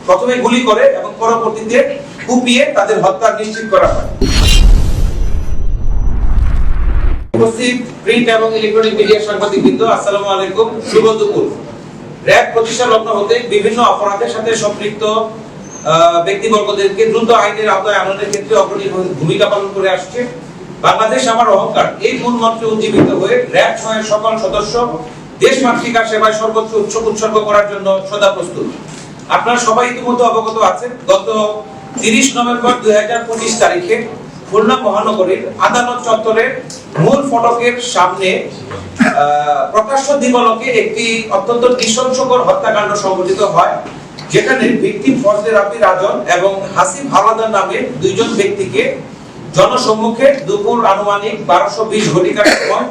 প্রথমে গুলি করে এবং পরবর্তীতে কুপিয়ে তাদের হত্যা নিশ্চিত করা হয়। উপস্থিত প্রিন্ট এবং ইলেকট্রনিক মিডিয়া সাংবাদিকবৃন্দ, আসসালামু আলাইকুম, শুভ দুপুর। র‍্যাব প্রতিষ্ঠা লগ্ন হতে বিভিন্ন অপরাধের সাথে সম্পৃক্ত ব্যক্তিবর্গদেরকে দ্রুত আইনের আওতায় আনার ক্ষেত্রে অগ্রণী ভূমিকা পালন করে আসছে বাংলাদেশ আমার অহংকার এই মূল মন্ত্রে উজ্জীবিত হয়ে র‍্যাব ৬ এর সকল সদস্য দেশ মাতৃকার সেবায় সর্বোচ্চ উৎসর্গ করার জন্য সদা প্রস্তুত। আপনারা সবাই ইতিমধ্যে অবগত আছেন, গত ৩০ নভেম্বর ২০২৫ তারিখে খুলনা মহানগরীর আদালত চত্বরের মূল ফটকের সামনে প্রকাশ্য দিবালোকে একটি অত্যন্ত নৃশংসকর হত্যাকাণ্ড সংঘটিত হয়, যেখানে ভিকটিম ফজলে রাব্বি রাজন এবং হাসিব হাওলাদার নামে দুইজন ব্যক্তিকে জনসম্মুখে দুপুর আনুমানিক ১২:২০ ঘটিকার সময়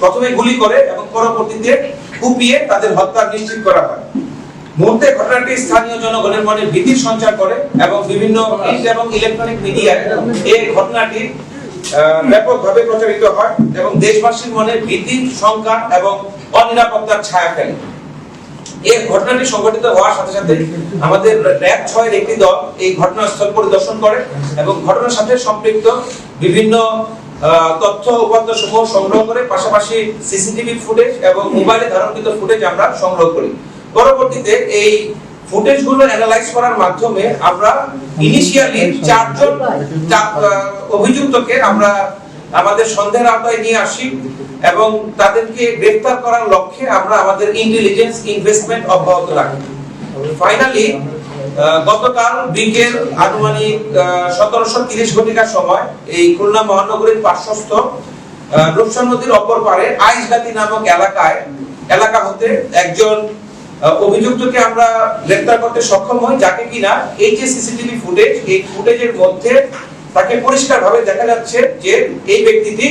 প্রথমে গুলি করে এবং পরবর্তীতে কুপিয়ে তাদের হত্যা নিশ্চিত করা হয়। মুহূর্তে ঘটনাটি স্থানীয় জনগণের মনে ভীতির সঞ্চার করে এবং বিভিন্ন প্রিন্ট এবং ইলেকট্রনিক মিডিয়ায় এই ঘটনাটি ব্যাপকভাবে প্রচারিত হয় এবং দেশবাসীর মনে ভীতি, শঙ্কা এবং অনিরাপত্তার ছায়া ফেলে। এই ঘটনাটি সংঘটিত হওয়ার সাথে সাথে আমাদের র‍্যাব ৬ এর একটি দল এই ঘটনাস্থল পরিদর্শন করে এবং ঘটনার সাথে সম্পৃক্ত বিভিন্ন তথ্য উপাত্ত সমূহ সংগ্রহ করে, পাশাপাশি সিসিটিভি ফুটেজ এবং মোবাইলে ধারণকৃত ফুটেজ আমরা সংগ্রহ করি। পরবর্তীতে এই ফুটেজগুলো অ্যানালাইজ করার মাধ্যমে আমরা ইনিশিয়ালি ৪ জন অভিযুক্তকে আমরা আমাদের সন্দেহের আওতায় নিয়ে আসি এবং তাদেরকে গ্রেফতার করার লক্ষ্যে আমরা আমাদের ইন্টেলিজেন্স ইনভেস্টমেন্ট অব্যাহত রাখি। ফাইনালি গতকাল বিকেল আনুমানিক ১৭:৩০ ঘটিকার সময় এই খুলনা মহানগরীর পার্শ্বস্থ রূপসা নদীর অপর পারে আইসগাতি নামক এলাকা হতে একজন অভিযুক্তকে আমরা গ্রেফতার করতে সক্ষম হই, যাকে কিনা এই যে সিসিটিভি ফুটেজ, এই ফুটেজের মধ্যে তাকে পরিষ্কারভাবে দেখা যাচ্ছে যে এই ব্যক্তিটি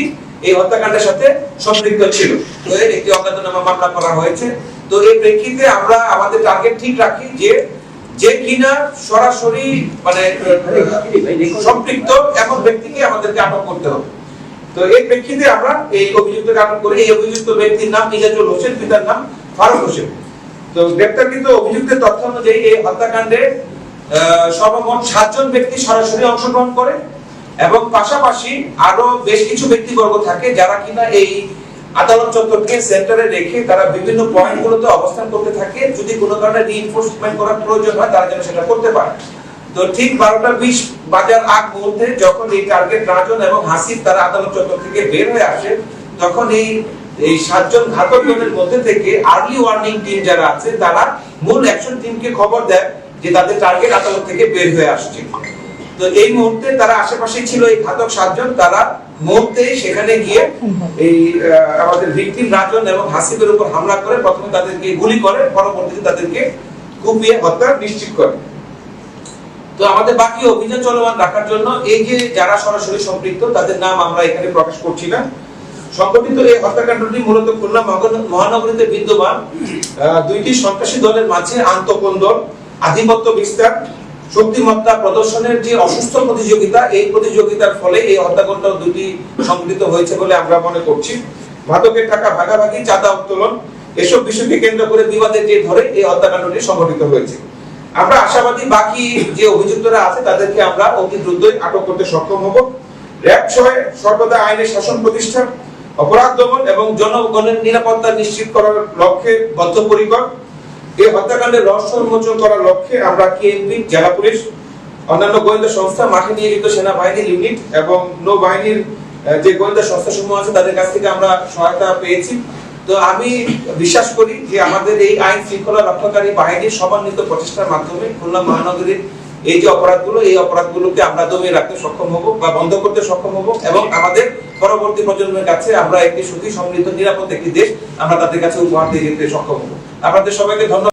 এই হত্যাকাণ্ডের সাথে সম্পৃক্ত ছিল। তো এর একটি অজ্ঞাতনামা মামলা করা হয়েছে। তো এই প্রেক্ষিতে আমরা আমাদের টার্গেট ঠিক রাখি যে কিনা সরাসরি মানে সম্পৃক্ত এমন ব্যক্তিকে আমাদেরকে আটক করতে হবে। তো এই প্রেক্ষিতে আমরা এই অভিযুক্তকে আটক করি। এই অভিযুক্ত ব্যক্তির নাম ইজাজুল হোসেন, পিতার নাম ফারুক হোসেন। তো গ্রেফতারকৃত অভিযুক্তের তথ্য অনুযায়ী এই হত্যাকাণ্ডে সর্বমোট ৭ জন ব্যক্তি সরাসরি অংশগ্রহণ করে এবং পাশাপাশি আরো বেশ কিছু ব্যক্তিবর্গ থাকে যারা কিনা এই আদালত চত্বরকে সেন্টারে রেখে তারা বিভিন্ন পয়েন্টগুলোতে অবস্থান করতে থাকে। যদি কোনো কারণে রিইনফোর্সমেন্ট করার প্রয়োজন হয় তারা যেন সেটা করতে পারে। তো ঠিক ১২:২০ বাজার আগ মুহূর্তে যখন এই টার্গেট রাজন এবং হাসিব তারা আদালত চত্বর থেকে বের হয়ে আসে, তখন এই ৭ জন ঘাতক দলের মধ্যে থেকে আর্লি ওয়ার্নিং টিম যারা আছে তারা মূল অ্যাকশন টিমকে খবর দেয় যে তাদের টার্গেট আদালত থেকে বের হয়ে আসছে। তো এই মুহূর্তে তারা আশেপাশে ছিল এই ঘাতক ৭ জন, তারা মুহূর্তে সেখানে গিয়ে এই আমাদের ভিকটিম রাজন এবং হাসিবের উপর হামলা করে প্রথমে তাদেরকে গুলি করে, পরবর্তীতে তাদেরকে কুপিয়ে হত্যা নিশ্চিত করে। তো আমাদের বাকি অভিযান চলমান রাখার জন্য এই যে যারা সরাসরি সম্পৃক্ত তাদের নাম আমরা এখানে প্রকাশ করছি না। সংগঠিত এই হত্যাকাণ্ডটি মূলত খুলনা মহানগরীতে বিদ্যমান দুইটি সন্ত্রাসী দলের মাঝে আন্তঃকোন্দল, আধিপত্য বিস্তার, শক্তিমত্তা প্রদর্শনের যে অসুস্থ প্রতিযোগিতা, এই প্রতিযোগিতার ফলে এই হত্যাকাণ্ড দুটি সংঘটিত হয়েছে বলে আমরা মনে করছি। মাদকের টাকা ভাগাভাগি, চাঁদা উত্তোলন, এসব বিষয়কে কেন্দ্র করে বিবাদের জের ধরে এই হত্যাকাণ্ডটি সংঘটিত হয়েছে। আমরা আশাবাদী বাকি যে অভিযুক্তরা আছে তাদেরকে আমরা অতি দ্রুতই আটক করতে সক্ষম হব। র‍্যাব ৬ সর্বদা আইনের শাসন প্রতিষ্ঠা, অপরাধ দমন এবং জনগণের নিরাপত্তা নিশ্চিত করার লক্ষ্যে বদ্ধপরিকর। এই হত্যাকাণ্ডের রহস্য উন্মোচন করার লক্ষ্যে আমরা কেএমপি, জেলা পুলিশ, অন্যান্য গোয়েন্দা সংস্থা, মাঠে নিয়োজিত সেনাবাহিনীর ইউনিট এবং নৌবাহিনীর যে গোয়েন্দা সংস্থাসমূহ আছে তাদের কাছ থেকে আমরা সহায়তা পেয়েছি। তো আমি বিশ্বাস করি যে আমাদের এই আইন শৃঙ্খলা রক্ষাকারী বাহিনীর সমন্বিত প্রচেষ্টার মাধ্যমে খুলনা মহানগরীর এই যে এই অপরাধগুলোকে আমরা দমিয়ে রাখতে সক্ষম হব বা বন্ধ করতে সক্ষম হব এবং আমাদের পরবর্তী প্রজন্মের কাছে আমরা একটি সুখী, সমৃদ্ধ, নিরাপদ একটি দেশ আমরা তাদের কাছে উপহার দিয়ে যেতে সক্ষম হব। আপনাদের সবাইকে ধন্যবাদ।